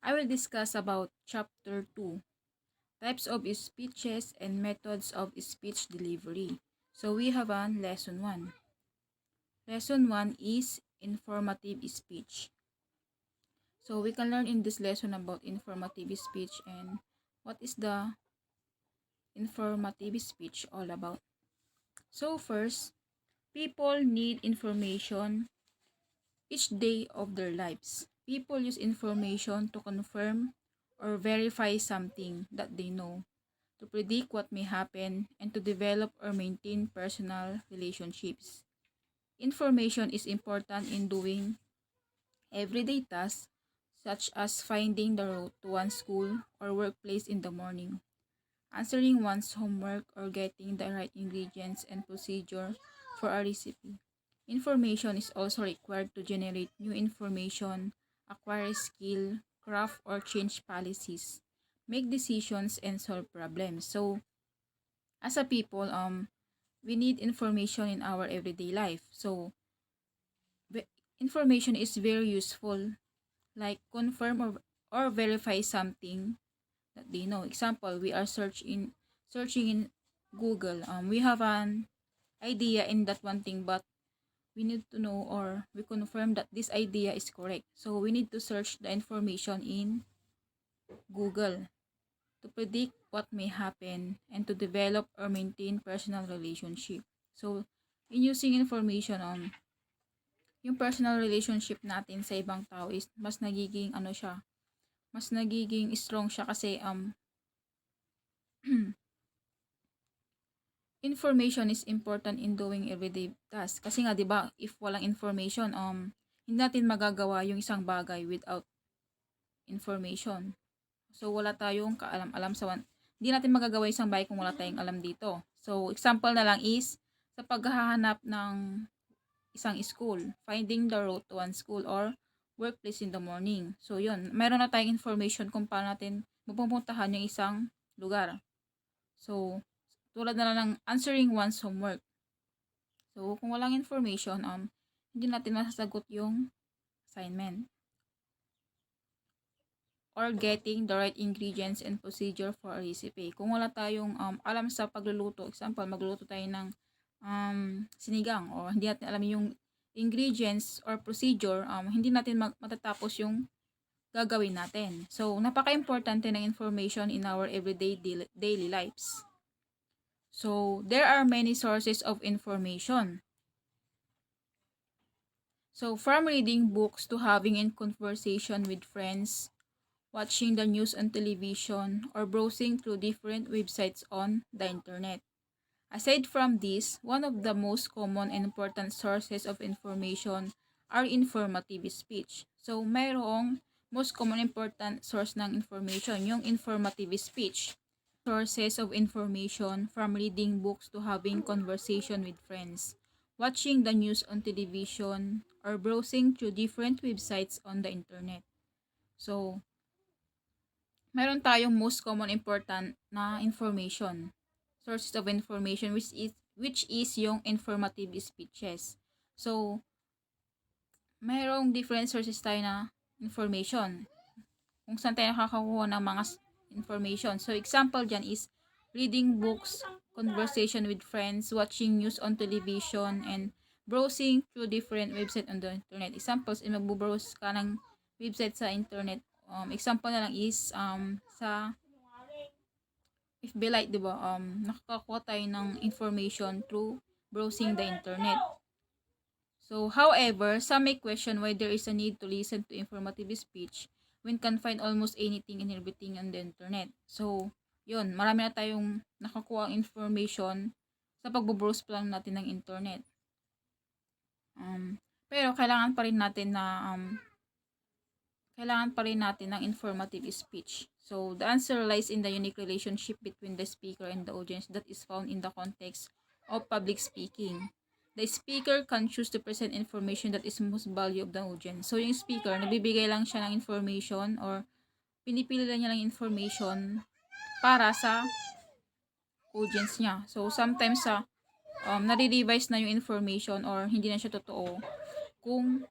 I will discuss about Chapter 2, Types of Speeches and Methods of Speech Delivery. So we have on Lesson 1. Lesson 1 is Informative Speech. So we can learn in this lesson about informative speech and what is the informative speech all about. So first, people need information each day of their lives. People use information to confirm or verify something that they know, to predict what may happen, and to develop or maintain personal relationships. Information is important in doing everyday tasks such as finding the route to one's school or workplace in the morning, answering one's homework, or getting the right ingredients and procedure for a recipe. Information is also required to generate new information, acquire skill, craft or change policies, make decisions, and solve problems. So, as a people, we need information in our everyday life. So, information is very useful, like confirm or verify something that they know. Example, we are searching in Google. We have an idea in that one thing, but we need to know or we confirm that this idea is correct. So we need to search the information in Google to predict what may happen and to develop or maintain personal relationship. So in using information, yung personal relationship natin sa ibang tao is mas nagiging mas nagiging strong siya kasi information is important in doing everyday tasks. Kasi nga 'di ba, if walang information, hindi natin magagawa yung isang bagay without information. So wala tayong kaalam-alam hindi natin magagawa isang bagay kung wala tayong alam dito. So example na lang is sa paghahanap ng isang school, finding the route to one school or workplace in the morning. So yun, meron na tayong information kung paano natin mapupuntahan yung isang lugar. So tulad na lang ng answering one's homework. So kung walang information, hindi natin masasagot yung assignment. Or getting the right ingredients and procedure for a recipe. Kung wala tayong alam sa pagluluto, example, magluluto tayo ng sinigang o hindi natin alam yung ingredients or procedure, hindi natin matatapos yung gagawin natin. So, napaka-importante ng information in our everyday daily lives. So, there are many sources of information. So, from reading books to having a conversation with friends, watching the news on television, or browsing through different websites on the internet. Aside from this, one of the most common and important sources of information are informative speech. So, mayroong most common important source ng information, yung informative speech. Sources of information from reading books to having conversation with friends, watching the news on television, or browsing through different websites on the internet. So, meron tayong most common important na information, sources of information, which is yung informative speeches. So, mayroong different sources tayo na information kung saan tayo nakakakuha ng mga information. So, example dyan is reading books, conversation with friends, watching news on television, and browsing through different websites on the internet. Examples, magbo-browse ka ng website sa internet. Example na lang is sa FB Lite, di ba? Nakakakuha tayo ng information through browsing the internet. So, however, some may question why there is a need to listen to informative speech when can find almost anything and everything on the internet. So, yun, marami na tayong nakakuha information sa pagbo-browse pa lang natin ng internet. Pero kailangan pa rin natin ng informative speech. So, the answer lies in the unique relationship between the speaker and the audience that is found in the context of public speaking. The speaker can choose to present information that is most value of the audience. So, yung speaker, nabibigay lang siya ng information or pinipili lang niya lang information para sa audience niya. So, sometimes nare-revise na yung information or hindi na siya totoo kung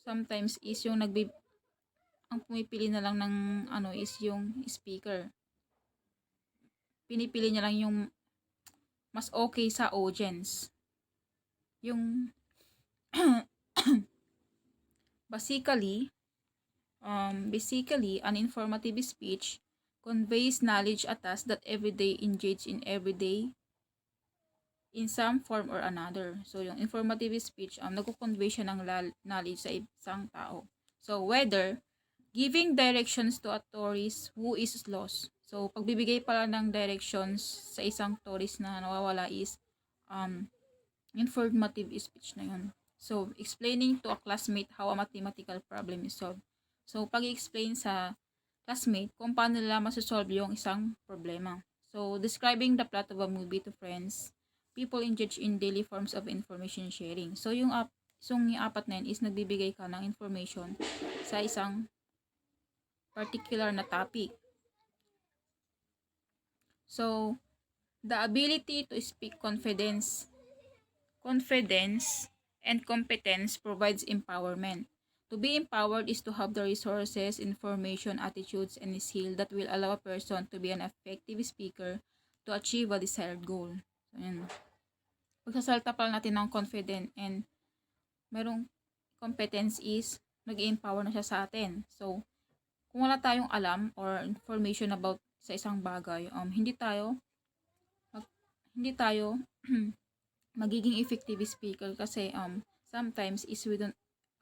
sometimes is yung ang pumipili na lang ng is yung speaker. Pinipili niya lang yung mas okay sa audience. Yung basically, an informative speech conveys knowledge a task that everyday engage in everyday in some form or another. So, yung informative speech, nagko-convey siya ng knowledge sa isang tao. So, whether giving directions to a tourist who is lost. So, pagbibigay pala ng directions sa isang tourist na nawawala is informative speech na yun. So, explaining to a classmate how a mathematical problem is solved. So, pag-explain sa classmate kung paano nila masosolve yung isang problema. So, describing the plot of a movie to friends, people engage in daily forms of information sharing. So, yung apat na yun is nagbibigay ka ng information sa isang particular na topic. So, the ability to speak confidence and competence provides empowerment. To be empowered is to have the resources, information, attitudes, and skill that will allow a person to be an effective speaker to achieve a desired goal. So, yan. Pagsasalta pala natin ng confident and merong competence is nag-empower na siya sa atin. So, kung wala tayong alam or information about sa isang bagay, hindi tayo magiging effective speaker kasi sometimes is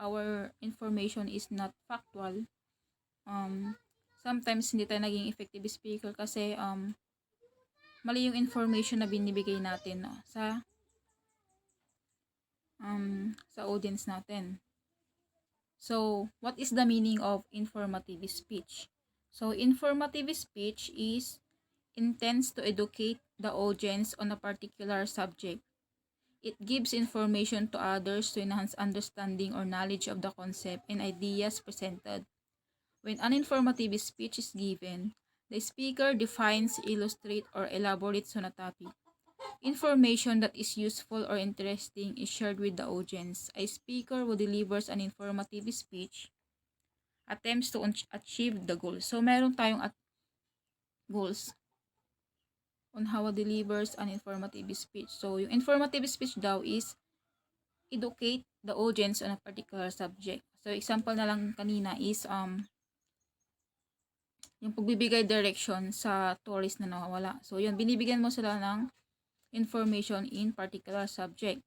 our information is not factual. Sometimes hindi tayo naging effective speaker kasi mali yung information na binibigay natin sa audience natin. So, what is the meaning of informative speech? So, informative speech is intends to educate the audience on a particular subject. It gives information to others to enhance understanding or knowledge of the concept and ideas presented. When an informative speech is given, the speaker defines, illustrates, or elaborates on a topic. Information that is useful or interesting is shared with the audience. A speaker who delivers an informative speech attempts to achieve the goal. So, meron tayong goals on how it delivers an informative speech. So, yung informative speech daw is educate the audience on a particular subject. So, example na lang kanina is yung pagbibigay direction sa tourist na nawawala. So, yun, binibigyan mo sila ng information in particular subject.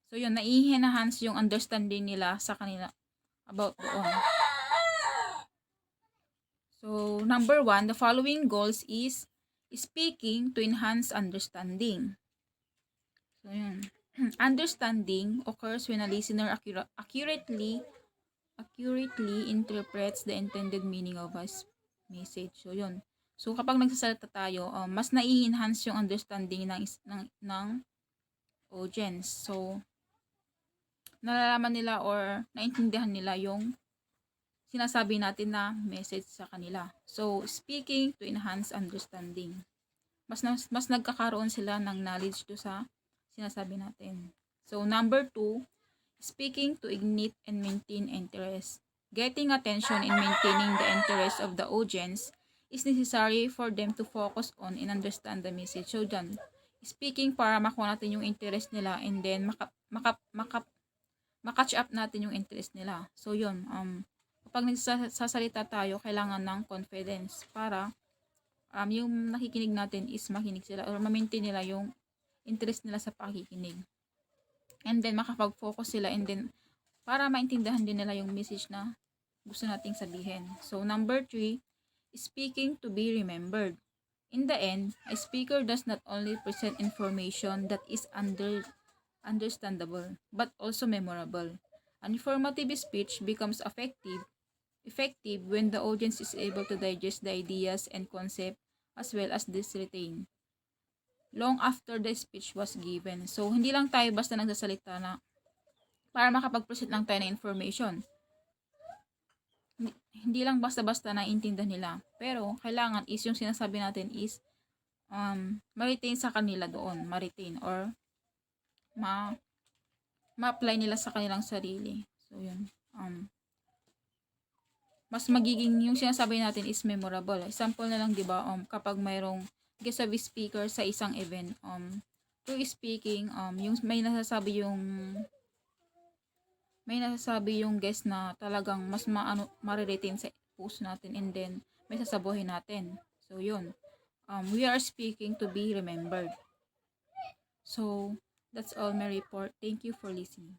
So, yun, nai-enhance yung understanding nila sa kanila about doon. So, number 1, the following goals is speaking to enhance understanding. So, yun. Understanding occurs when a listener accurately interprets the intended meaning of a message. So, yun. So, kapag nagsasalita tayo, mas nai-enhance yung understanding ng audience. So, nalalaman nila or naintindihan nila yung sinasabi natin na message sa kanila. So, speaking to enhance understanding. Mas nagkakaroon sila ng knowledge do sa sinasabi natin. So, number 2, speaking to ignite and maintain interest. Getting attention and maintaining the interest of the audience is necessary for them to focus on and understand the message. So, dyan, speaking para makuha natin yung interest nila and then makatch up natin yung interest nila. So, yun, kapag nagsasalita tayo, kailangan ng confidence para yung nakikinig natin is makinig sila or ma-maintain nila yung interest nila sa pakikinig. And then, makapag-focus sila and then, para maintindihan din nila yung message na gusto nating sabihin. So, number 3, speaking to be remembered. In the end, a speaker does not only present information that is understandable, but also memorable. An informative speech becomes effective when the audience is able to digest the ideas and concept as well as this retain long after the speech was given. So, hindi lang tayo basta nagsasalita na para makapag-present lang tayo ng information. Hindi lang basta-basta naiintindihan nila. Pero, kailangan is yung sinasabi natin is ma-retain sa kanila doon. Ma-retain or ma-apply nila sa kanilang sarili. So, yun. mas magiging yung sinasabi natin is memorable. Example na lang, 'di ba? Kapag mayroong guest of speaker sa isang event, through speaking, yung may nasasabi yung guest na talagang mas mariretain sa post natin, and then may sasabuhin natin. So, yun. We are speaking to be remembered. So, that's all my report. Thank you for listening.